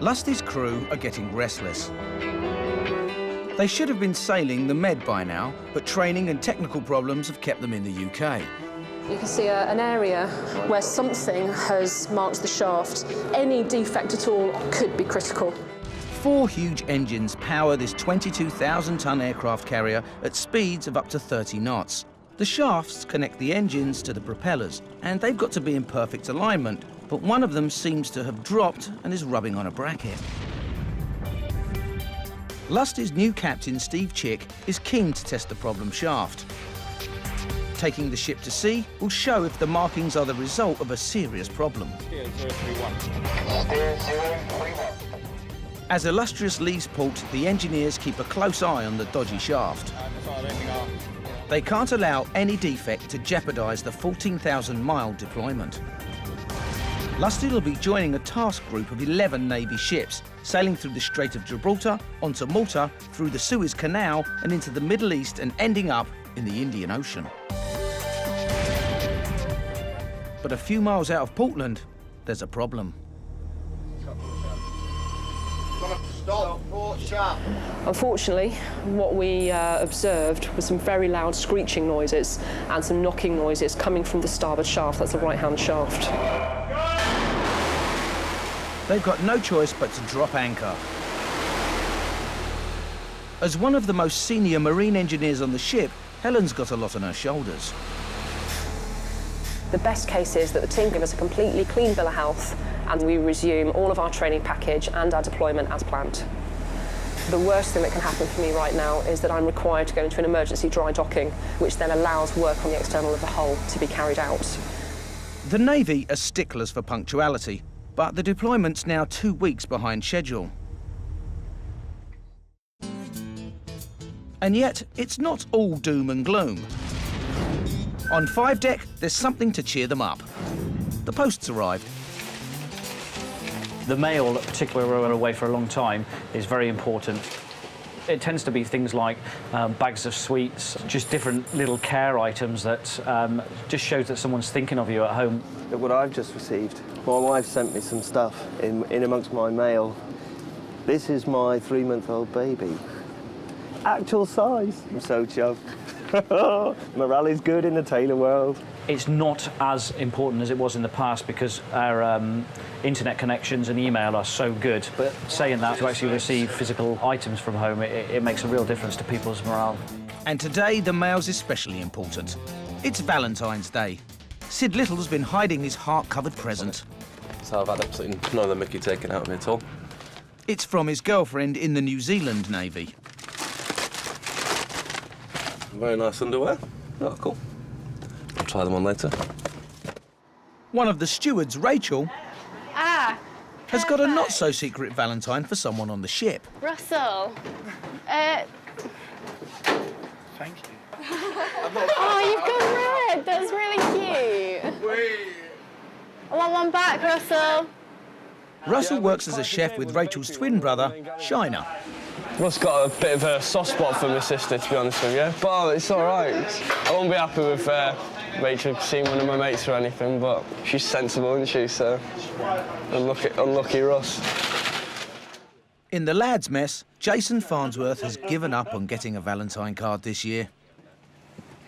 Lusty's crew are getting restless. They should have been sailing the Med by now, but training and technical problems have kept them in the UK. You can see an area where something has marked the shaft. Any defect at all could be critical. 4 huge engines power this 22,000-ton aircraft carrier at speeds of up to 30 knots. The shafts connect the engines to the propellers, and they've got to be in perfect alignment, but one of them seems to have dropped and is rubbing on a bracket. Lusty's new captain, Steve Chick, is keen to test the problem shaft. Taking the ship to sea will show if the markings are the result of a serious problem. As Illustrious leaves port, the engineers keep a close eye on the dodgy shaft. They can't allow any defect to jeopardise the 14,000-mile deployment. Lusty will be joining a task group of 11 Navy ships, sailing through the Strait of Gibraltar, onto Malta, through the Suez Canal and into the Middle East and ending up in the Indian Ocean. But a few miles out of Portland, there's a problem. Unfortunately, what we observed was some very loud screeching noises and some knocking noises coming from the starboard shaft. That's the right-hand shaft. They've got no choice but to drop anchor. As one of the most senior marine engineers on the ship, Helen's got a lot on her shoulders. The best case is that the team give us a completely clean bill of health and we resume all of our training package and our deployment as planned. The worst thing that can happen for me right now is that I'm required to go into an emergency dry docking, which then allows work on the external of the hull to be carried out. The Navy are sticklers for punctuality, but the deployment's now 2 weeks behind schedule. And yet, it's not all doom and gloom. On 5 deck, there's something to cheer them up. The post's arrived. The mail, particularly when we're away for a long time, is very important. It tends to be things like bags of sweets, just different little care items that just shows that someone's thinking of you at home. What I've just received, my wife sent me some stuff in amongst my mail. This is my 3-month-old baby. Actual size. I'm so chuffed. Morale is good in the tailor world. It's not as important as it was in the past because our internet connections and email are so good. But saying that, to actually receive physical items from home, it makes a real difference to people's morale. And today, the mail's especially important. It's Valentine's Day. Sid Little's been hiding his heart-covered present. So I've had absolutely none of the mickey taken out of me at all. It's from his girlfriend in the New Zealand Navy. Very nice underwear. Oh, cool. I'll try them on later. One of the stewards, Rachel, has got a not-so-secret Valentine for someone on the ship. Russell. Thank you. Oh, you've gone red. That's really cute. I want one back, Russell. Russell works as a chef with Rachel's twin brother, Shiner. Russ got a bit of a soft spot for my sister, to be honest with you. But it's all right. I won't be happy with Rachel seeing one of my mates or anything, but she's sensible, isn't she? So, unlucky Russ. In the lads' mess, Jason Farnsworth has given up on getting a Valentine card this year.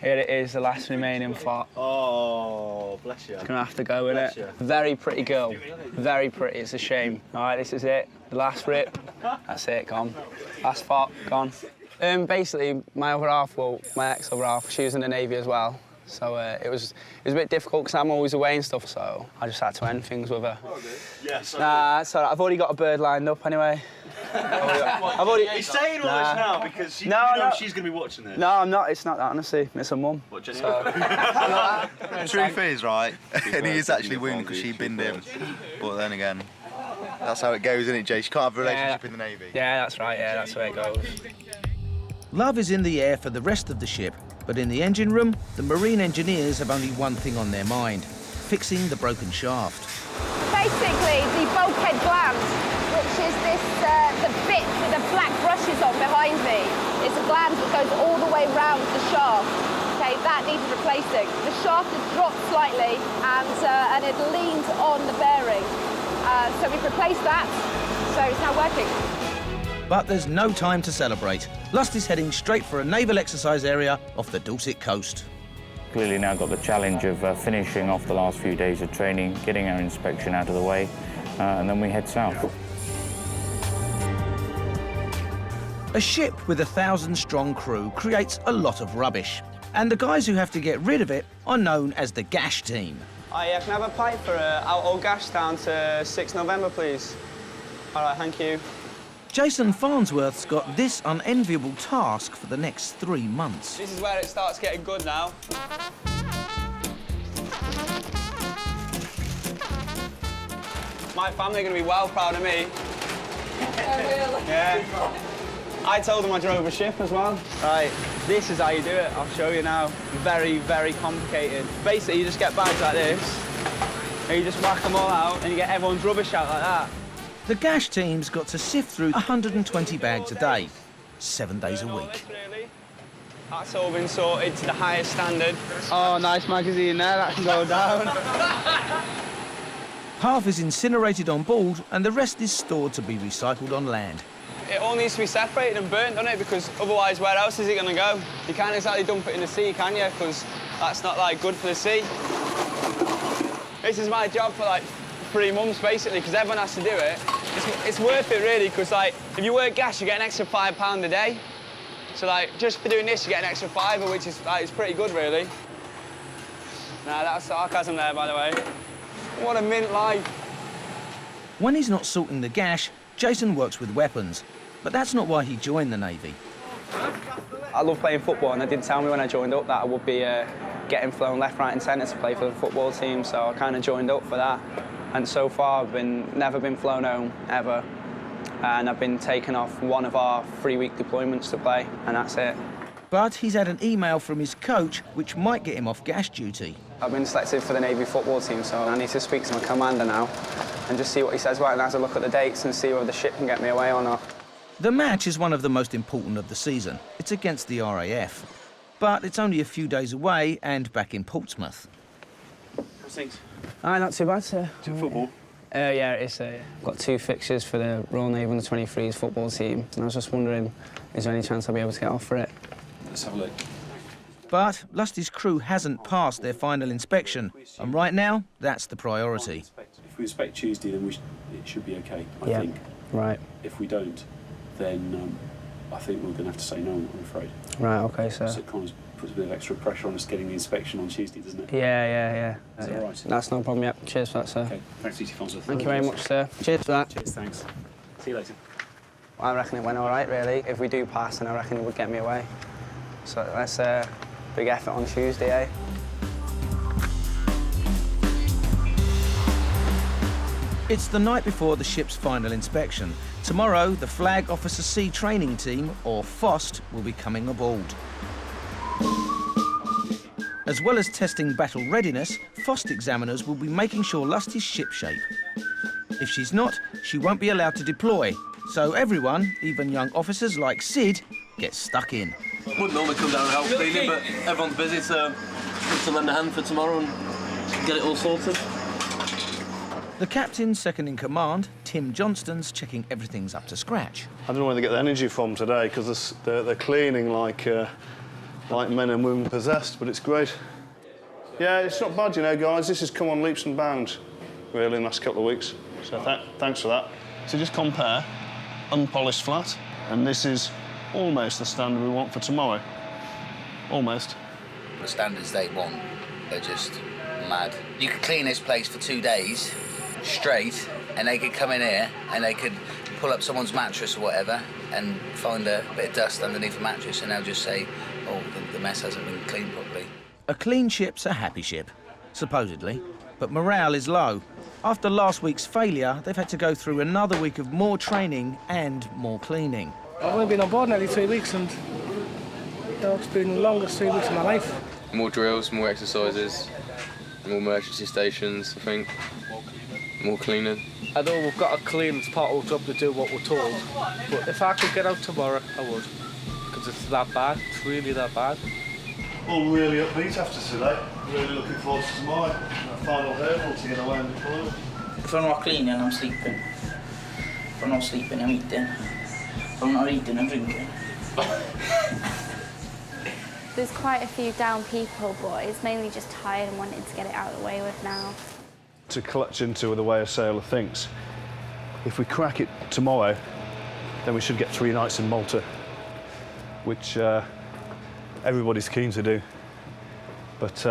Here it is, the last remaining fart. Oh, bless you. Gonna have to go with it. Very pretty girl. Very pretty, it's a shame. All right, this is it. The last rip. That's it, gone. Last fart, gone. Basically, my other half, well, my ex-other half, she was in the Navy as well. So it was a bit difficult because I'm always away and stuff, so I just had to end things with her. Yes. Nah, it's all right. I've already got a bird lined up anyway. I've already... You're saying all this now because you know she's going to be watching this. No, I'm not. It's not that, honestly. It's her mum. What, so, The truth is, right, and he is actually wounded because she binned him. But then again, that's how it goes, isn't it, Jay? You can't have a relationship in the Navy. Yeah, that's right. Yeah, that's the way it goes. Love is in the air for the rest of the ship, but in the engine room, the marine engineers have only one thing on their mind: fixing the broken shaft. Basically, the bulkhead gland, which is this, the bit with the black brushes on behind me, it's a gland that goes all the way round the shaft. Okay, that needs replacing. The shaft has dropped slightly and it leans on the bearing. So we've replaced that. So it's now working. But there's no time to celebrate. Lust is heading straight for a naval exercise area off the Dorset coast. Clearly now got the challenge of finishing off the last few days of training, getting our inspection out of the way, and then we head south. A ship with a 1,000-strong crew creates a lot of rubbish, and the guys who have to get rid of it are known as the gash team. Can I have a pipe for out all gas down to 6 November, please? All right, thank you. Jason Farnsworth's got this unenviable task for the next 3 months. This is where it starts getting good now. My family are going to be well proud of me. Yeah. I told them I drove a ship as well. Right, this is how you do it. I'll show you now. Very, very complicated. Basically, you just get bags like this, and you just whack them all out, and you get everyone's rubbish out like that. The gash team's got to sift through 120 bags a day, 7 days a week. That's all been sorted to the highest standard. Oh, nice magazine there, that can go down. Half is incinerated on board and the rest is stored to be recycled on land. It all needs to be separated and burnt, doesn't it? Because otherwise, where else is it going to go? You can't exactly dump it in the sea, can you? Because that's not, like, good for the sea. This is my job for, like, 3 months, basically, because everyone has to do it. It's worth it, really, because, like, if you work gas, you get an extra £5 a day. So, like, just for doing this, you get an extra £5, which is, like, it's pretty good, really. Nah, that's sarcasm there, by the way. What a mint life. When he's not sorting the gash, Jason works with weapons. But that's not why he joined the Navy. I love playing football, and they did tell me when I joined up that I would be getting flown left, right and centre to play for the football team, so I kind of joined up for that. And so far, I've never been flown home, ever. And I've been taken off one of our 3-week deployments to play, and that's it. But he's had an email from his coach, which might get him off gash duty. I've been selected for the Navy football team, so I need to speak to my commander now and just see what he says about it and have a look at the dates and see whether the ship can get me away or not. The match is one of the most important of the season. It's against the RAF. But it's only a few days away and back in Portsmouth. How's things? Aye, not too bad, sir. Is it football? Yeah, it is. I've got 2 fixtures for the Royal Navy Under-23s football team, and I was just wondering, is there any chance I'll be able to get off for it? Let's have a look. But Lusty's crew hasn't passed their final inspection, and right now, that's the priority. If we inspect Tuesday, then it should be OK, I think. Right. If we don't, then I think we're going to have to say no, I'm afraid. Right, OK, sir. So it kind of puts a bit of extra pressure on us getting the inspection on Tuesday, doesn't it? Yeah. Is that all right? That's no problem, yep. Cheers for that, sir. OK, thanks, DT Farnsworth. Thank you very much, sir. Cheers for that. Cheers, thanks. See you later. I reckon it went all right, really. If we do pass, then I reckon it would get me away. So let's big effort on Tuesday, eh? It's the night before the ship's final inspection. Tomorrow, the Flag Officer C Training Team, or FOST, will be coming aboard. As well as testing battle readiness, FOST examiners will be making sure Lusty's shipshape. If she's not, she won't be allowed to deploy. So everyone, even young officers like Sid, gets stuck in. Wouldn't normally come down and help cleaning, but everyone's busy, so need to lend a hand for tomorrow and get it all sorted. The captain, second in command, Tim Johnston's checking everything's up to scratch. I don't know where they get the energy from today, because they're cleaning like men and women possessed, but it's great. Yeah, it's not bad, you know, guys. This has come on leaps and bounds, really, in the last couple of weeks. So thanks for that. So just compare unpolished flat, and this is almost the standard we want for tomorrow. Almost. The standards they want, they're just mad. You could clean this place for 2 days straight, and they could come in here and they could pull up someone's mattress or whatever and find a bit of dust underneath the mattress, and they'll just say, oh, the mess hasn't been cleaned properly. A clean ship's a happy ship, supposedly, but morale is low. After last week's failure, they've had to go through another week of more training and more cleaning. I've only been on board nearly 3 weeks, and it's been the longest 3 weeks of my life. More drills, more exercises, more emergency stations, I think. More cleaning. I know we've got a clean, it's part of our job to do what we're told, but if I could get out tomorrow, I would. Because it's that bad, it's really that bad. All really upbeat after today. Really looking forward to tomorrow. That final hurdle to get away and deploy. If I'm not cleaning, I'm sleeping. If I'm not sleeping, I'm eating. If I'm not eating, I'm drinking. There's quite a few down people, but it's mainly just tired and wanting to get it out of the way with now. To clutch into the way a sailor thinks, if we crack it tomorrow, then we should get 3 nights in Malta, which everybody's keen to do. But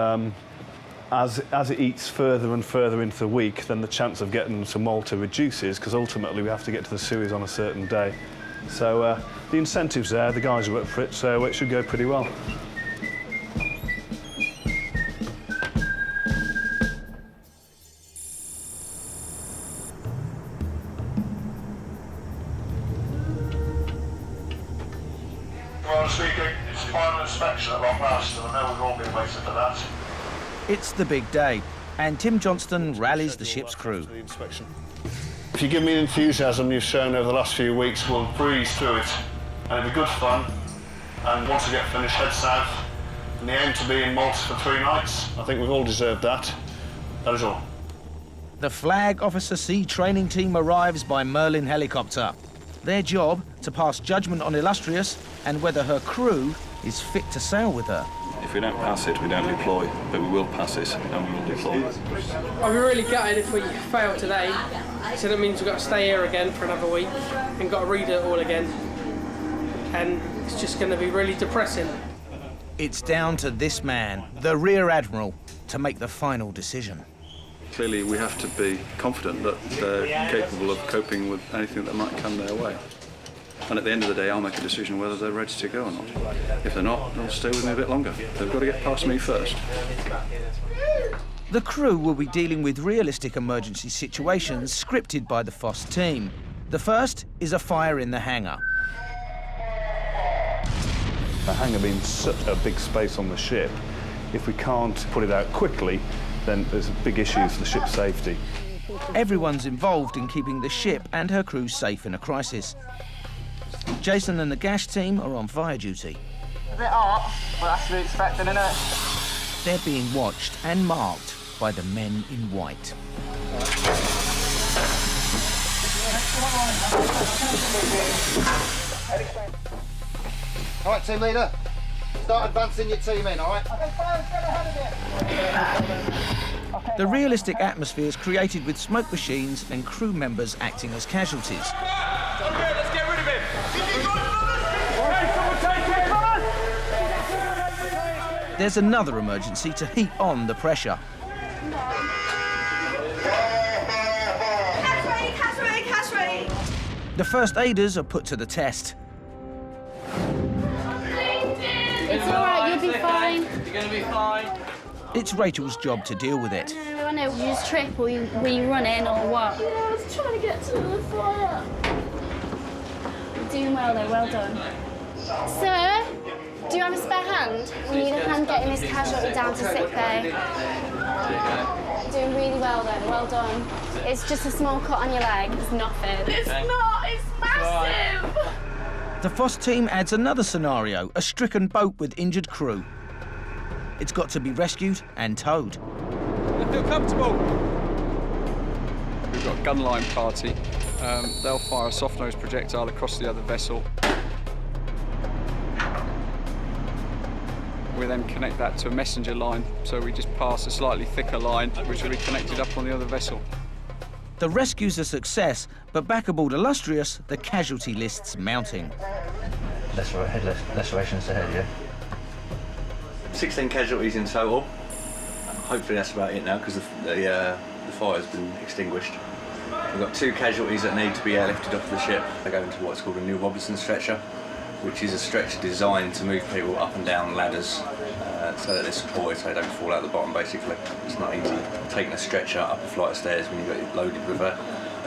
as it eats further and further into the week, then the chance of getting to Malta reduces, because ultimately we have to get to the Suez on a certain day. So the incentive's there, the guys are up for it, so it should go pretty well. Speaking, it's the final inspection at long last, and I know we've all been waiting for that. It's the big day, and Tim Johnston rallies the ship's crew. If you give me the enthusiasm you've shown over the last few weeks, we'll breeze through it, and it'll be good fun. And once we get finished, head south, and the aim to be in Malta for 3 nights. I think we've all deserved that. That is all. The Flag Officer Sea training team arrives by Merlin helicopter. Their job, to pass judgment on Illustrious and whether her crew is fit to sail with her. If we don't pass it, we don't deploy, but we will pass it and we will deploy. I'll be really gutted if we fail today, so that means we've got to stay here again for another week and got to read it all again. And it's just going to be really depressing. It's down to this man, the Rear Admiral, to make the final decision. Clearly, we have to be confident that they're capable of coping with anything that might come their way. And at the end of the day, I'll make a decision whether they're ready to go or not. If they're not, they'll stay with me a bit longer. They've got to get past me first. The crew will be dealing with realistic emergency situations scripted by the FOSS team. The first is a fire in the hangar. The hangar being such a big space on the ship, if we can't put it out quickly, then there's big issues for the ship's safety. Everyone's involved in keeping the ship and her crew safe in a crisis. Jason and the Gash team are on fire duty. A bit hot, but that's to be expected, isn't it? They're being watched and marked by the men in white. All right, team leader, start advancing your team in, all right? The realistic atmosphere is created with smoke machines and crew members acting as casualties. Okay, let's get rid of him. There's another emergency to heap on the pressure. Catch ready. The first aiders are put to the test. It's all right, you'll be fine. You're going to be fine. It's Rachel's job to deal with it. I know, you just trip or you run in or what? Yeah, I was trying to get to the fire. You're doing well though, well done. Sir, do you have a spare hand? We need a hand getting this casualty down to sick bay. You're doing really well though, well done. It's just a small cut on your leg, it's nothing. It's not, it's massive. The FOSS team adds another scenario, a stricken boat with injured crew. It's got to be rescued and towed. I feel comfortable. We've got a gunline party. They'll fire a soft-nose projectile across the other vessel. We then connect that to a messenger line, so we just pass a slightly thicker line, which will be connected up on the other vessel. The rescue's a success, but back aboard Illustrious, the casualty list's mounting. Lacerations ahead, yeah? 16 casualties in total. Hopefully that's about it now, because the fire's been extinguished. We've got 2 casualties that need to be airlifted off the ship. They go into what's called a Neil Robertson stretcher, which is a stretcher designed to move people up and down ladders so that they're supported so they don't fall out the bottom, basically. It's not easy taking a stretcher up a flight of stairs when you've got it loaded with a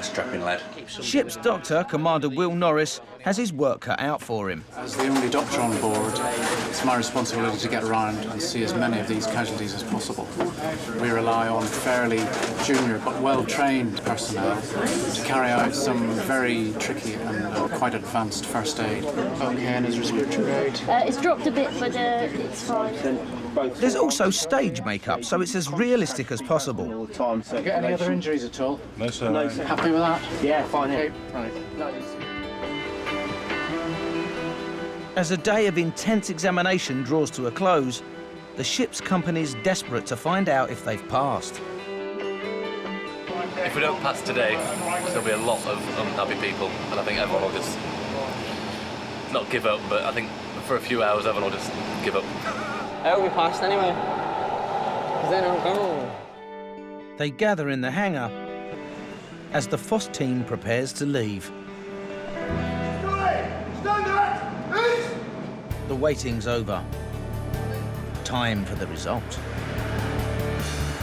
strapping lad. Ship's doctor, Commander Will Norris, has his work cut out for him. As the only doctor on board, it's my responsibility to get around and see as many of these casualties as possible. We rely on fairly junior but well-trained personnel to carry out some very tricky and quite advanced first aid. Okay, and his respiratory rate? It's dropped a bit, but it's fine. There's also stage makeup, so it's as realistic as possible. Get any other injuries at all? No, sir. No, sir. Happy with that? Yeah, fine. Okay, right. As a day of intense examination draws to a close, the ship's company's desperate to find out if they've passed. If we don't pass today, there'll be a lot of unhappy people, and I think everyone will just not give up, but I think for a few hours everyone will just give up. I hope we passed anyway, because then I'm gone. They gather in the hangar as the FOSS team prepares to leave. The waiting's over. Time for the result.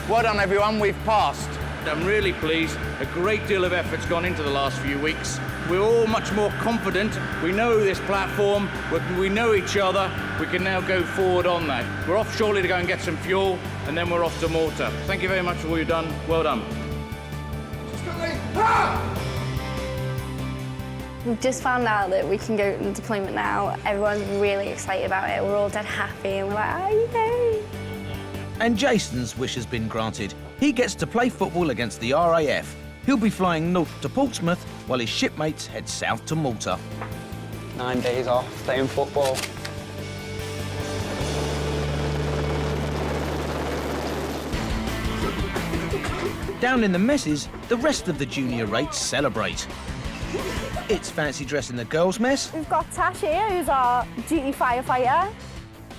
Well done, everyone. We've passed. I'm really pleased. A great deal of effort's gone into the last few weeks. We're all much more confident. We know this platform. We know each other. We can now go forward on that. We're off shortly to go and get some fuel, and then we're off to Malta. Thank you very much for all you've done. Well done. We've just found out that we can go to deployment now. Everyone's really excited about it. We're all dead happy and we're like, oh, yay! And Jason's wish has been granted. He gets to play football against the RAF. He'll be flying north to Portsmouth while his shipmates head south to Malta. 9 days off, playing football. Down in the messes, the rest of the junior rates celebrate. It's fancy dress in the girls' mess. We've got Tash here, who's our duty firefighter.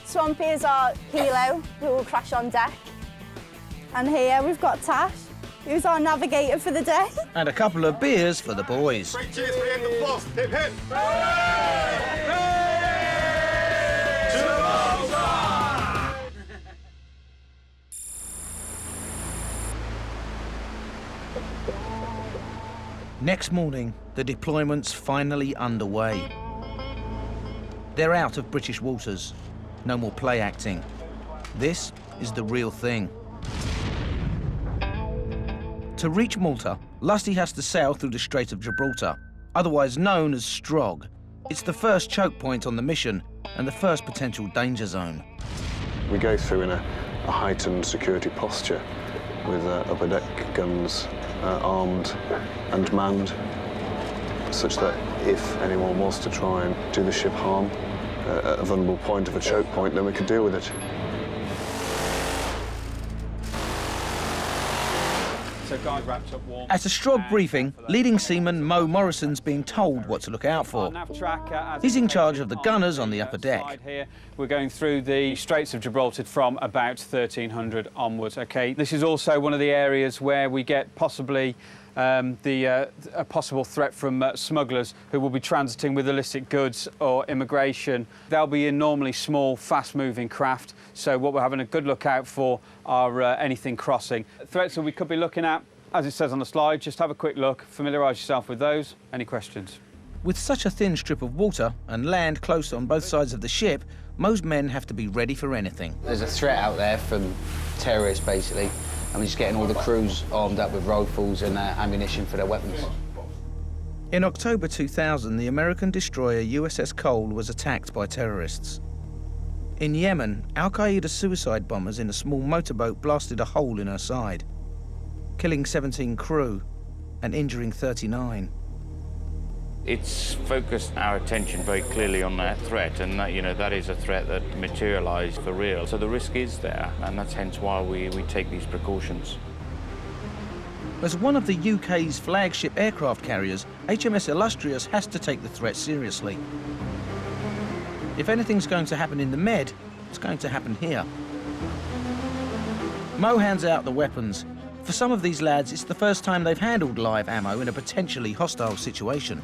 Swampy is our helo, who will crash on deck. And here we've got Tash, who's our navigator for the day. And a couple of beers for the boys. Cheers for the end of the boss. Hip, hip. Next morning, the deployment's finally underway. They're out of British waters. No more play acting. This is the real thing. To reach Malta, Lusty has to sail through the Strait of Gibraltar, otherwise known as Strog. It's the first choke point on the mission and the first potential danger zone. We go through in a heightened security posture with upper deck guns armed and manned, such that if anyone was to try and do the ship harm at a vulnerable point of a choke point, then we could deal with it. So guys wrapped up warm. At a Strog briefing, leading seaman Mo Morrison's being told what to look out for. He's in charge of the gunners on the upper deck. Here, we're going through the Straits of Gibraltar from about 1300 onwards. Okay, this is also one of the areas where we get possibly a possible threat from smugglers who will be transiting with illicit goods or immigration. They'll be in normally small, fast-moving craft, so what we're having a good look out for are anything crossing. Threats that we could be looking at, as it says on the slide, just have a quick look, familiarise yourself with those. Any questions? With such a thin strip of water and land close on both sides of the ship, most men have to be ready for anything. There's a threat out there from terrorists, basically, and we're just getting all the crews armed up with rifles and ammunition for their weapons. In October 2000, the American destroyer USS Cole was attacked by terrorists. In Yemen, Al-Qaeda suicide bombers in a small motorboat blasted a hole in her side, killing 17 crew and injuring 39. It's focused our attention very clearly on that threat, and that, that is a threat that materialised for real. So the risk is there, and that's hence why we take these precautions. As one of the UK's flagship aircraft carriers, HMS Illustrious has to take the threat seriously. If anything's going to happen in the Med, it's going to happen here. Mo hands out the weapons. For some of these lads, it's the first time they've handled live ammo in a potentially hostile situation.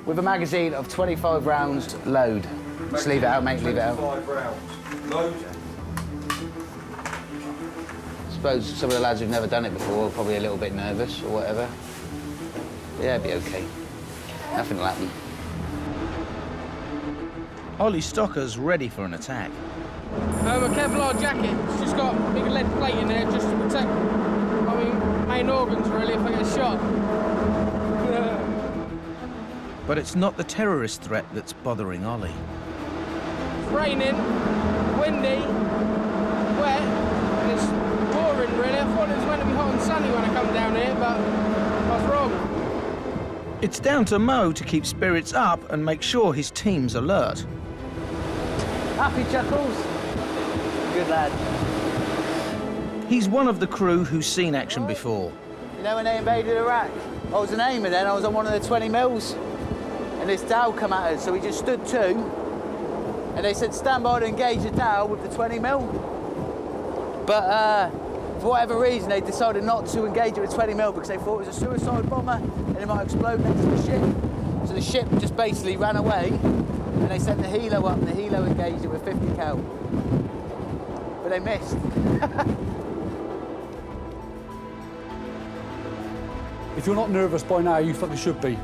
With a magazine of 25 rounds, load. Just leave it out, mate, leave it out. 25 rounds. Load. I suppose some of the lads who've never done it before are probably a little bit nervous or whatever. Yeah, it'll be OK. Nothing will happen. Ollie Stocker's ready for an attack. A Kevlar jacket. It's just got a big lead plate in there just to protect main organs, really, if I get shot. But it's not the terrorist threat that's bothering Ollie. It's raining, windy, meant to be hot and sunny when I come down here, but I was wrong. It's down to Mo to keep spirits up and make sure his team's alert. Happy, Chuckles? Good lad. He's one of the crew who's seen action before. You know when they invaded Iraq? I was an aimer then, I was on one of the 20 mils. And this Dow come at us, so we just stood to. And they said, stand by to engage the Dow with the 20 mil. But for whatever reason, they decided not to engage it with 20 mil because they thought it was a suicide bomber and it might explode next to the ship. So the ship just basically ran away and they sent the helo up and the helo engaged it with 50 cal. But they missed. If you're not nervous by now, you fucking should be.